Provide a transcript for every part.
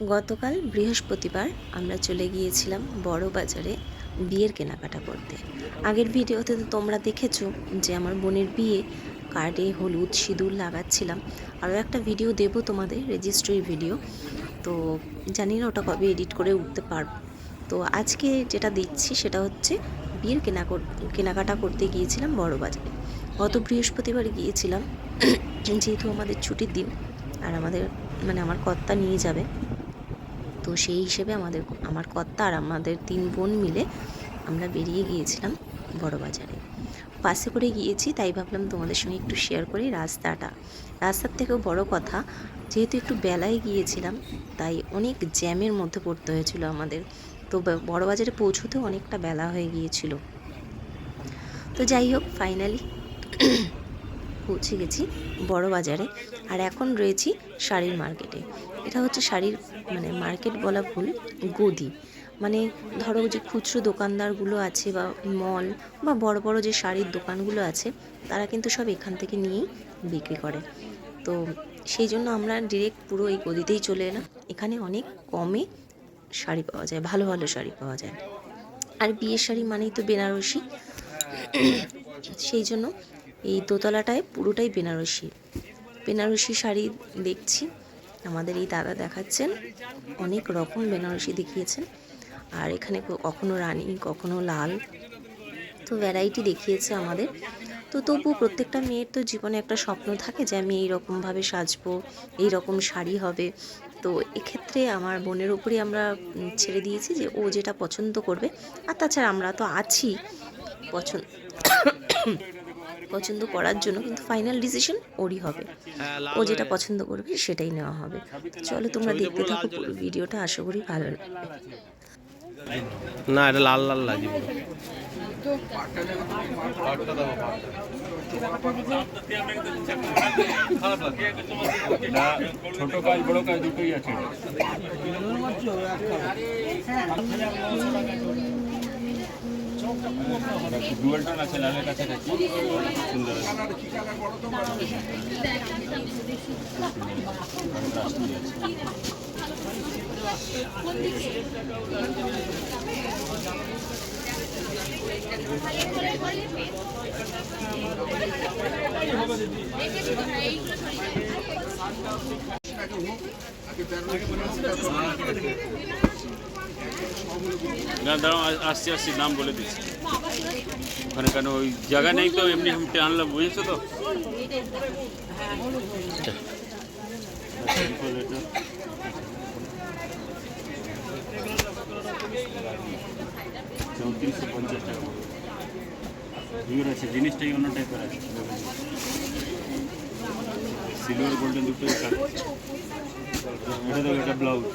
গতকাল বৃহস্পতিবার আমরা চলে গিয়েছিলাম বড় বাজারে বিয়ের কেনাকাটা করতে। আগের ভিডিওতে তো তোমরা দেখেছো যে আমার বোনের বিয়ে, কার্ডে হলুদ সিঁদুর লাগাচ্ছিলাম। আরও একটা ভিডিও দেব তোমাদের, রেজিস্ট্রি ভিডিও। তো জানি না ওটা কবে এডিট করে উঠতে পারবো। তো আজকে যেটা দিচ্ছি সেটা হচ্ছে বিয়ের কেনাকাটা করতে গিয়েছিলাম বড় বাজারে। গত বৃহস্পতিবার গিয়েছিলাম, যেহেতু আমাদের ছুটির দিন আর আমার কর্তা নিয়ে যাবে। তো সেই হিসেবে আমার কর্তা আর আমাদের 3 বোন মিলে আমরা বেরিয়ে গিয়েছিলাম বড় বাজারে। বাসে করে গিয়েছি, তাই ভাবলাম তোমাদের সঙ্গে একটু শেয়ার করি রাস্তার থেকেও বড় কথা, যেহেতু একটু বেলায় গিয়েছিলাম তাই অনেক জ্যামের মধ্যে পড়তে হয়েছিল আমাদের। তো বড় বাজারে পৌঁছতেও অনেকটা বেলা হয়ে গিয়েছিল। তো যাই হোক, ফাইনালি পৌঁছে গেছি বড় বাজারে। আর এখন রয়েছি শাড়ির মার্কেটে। এটা হচ্ছে শাড়ির মার্কেট বলা ভুল, গদি। ধরো যে খুচরো দোকানদারগুলো আছে বা মল বা বড় বড় যে শাড়ির দোকানগুলো আছে, তারা কিন্তু সব এখান থেকে নিয়েই বিক্রি করে। তো সেই জন্য আমরা ডিরেক্ট পুরো এই গদিতেই চলে এলাম। এখানে অনেক কমে শাড়ি পাওয়া যায়, ভালো ভালো শাড়ি পাওয়া যায়। আর বিয়ের শাড়ি মানেই তো বেনারসি, সেই জন্য এই দোতলাটায় পুরোটাই বেনারসি শাড়ি দেখছি। আমাদের এই দাদা দেখাচ্ছেন, অনেক রকম বেনারসি দেখিয়েছেন। আর এখানে কখনো রানী, কখনো লাল, তো ভ্যারাইটি দেখিয়েছে আমাদের। তো তবু প্রত্যেকটা মেয়ের তো জীবনে একটা স্বপ্ন থাকে যে আমি এইরকমভাবে সাজবো, এইরকম শাড়ি হবে। তো এক্ষেত্রে আমার বোনের উপরই আমরা ছেড়ে দিয়েছি যে ও যেটা পছন্দ করবে। আর তাছাড়া আমরা তো আছি পছন্দ করার জন্য, কিন্তু ফাইনাল ডিসিশন ওরই হবে। ও যেটা পছন্দ করবে সেটাই নেওয়া হবে। চলো তোমরা দেখতে থাকো পুরো ভিডিওটা, আশা করি ভালো লাগবে। না, এটা লাল লাল লাগবে। ছোট কাজ বড় কাজ দুটোই আছে। ডুয়াল টোন আছে, লালের কাছাকাছি সুন্দর না। দাঁড়াও, আসছি নাম বলে দিচ্ছি। ওখানে কেন ওই জায়গা নেই তো, এমনি আমি আনলাম, বুঝেছো তো। $3450 ভিউর আছে, জিনিসটাই অন্য টাইপের আছে। সিলভার গোল্ডেন দুটোই কালার। এটা দেখো, এটা ব্লাউজ।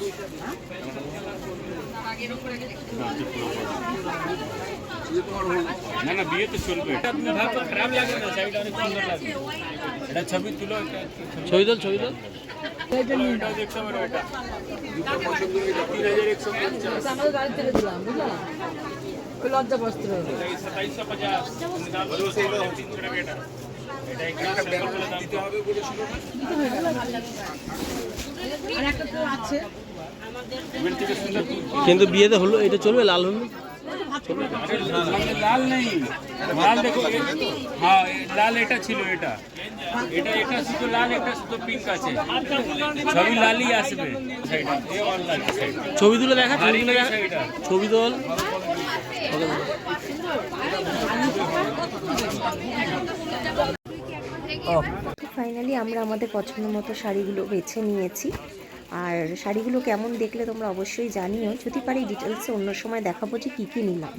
না না, বিয়েতে চলবে এটা। তুমি ভাবো খারাপ লাগে না, শাড়িটা অনেক সুন্দর লাগে। এটা ছবি তুলো, ছবি দল এটা দেখতে পারো। এটা 3150 আমাদের গাড়ি ছেড়ে দিলাম, বুঝলা, ওই লজ্জা বস্ত্র 2750 এটা একটা দিতে হবে বলেছিল না। আর একটা তো আছে ইভেন্ট থেকে সুন্দর। কিন্তু বিয়েতে হলো এটা চলবে, লাল হলুদ লাল নেই, লাল দেখো। হ্যাঁ, লাল এটা ছিল, এটা শুধু লাল, এটা শুধু পিঙ্ক আছে। ছবি লালই আসবে। ছবি তুলে দেখা, ছবি তোল। ফাইনালি আমরা আমাদের পছন্দ মতো শাড়িগুলো বেছে নিয়েছি। আর শাড়িগুলো কেমন দেখলে তোমরা অবশ্যই জানিও, যদি পারি ডিটেলসে অন্য সময় দেখাবো যে কী কী নিলাম।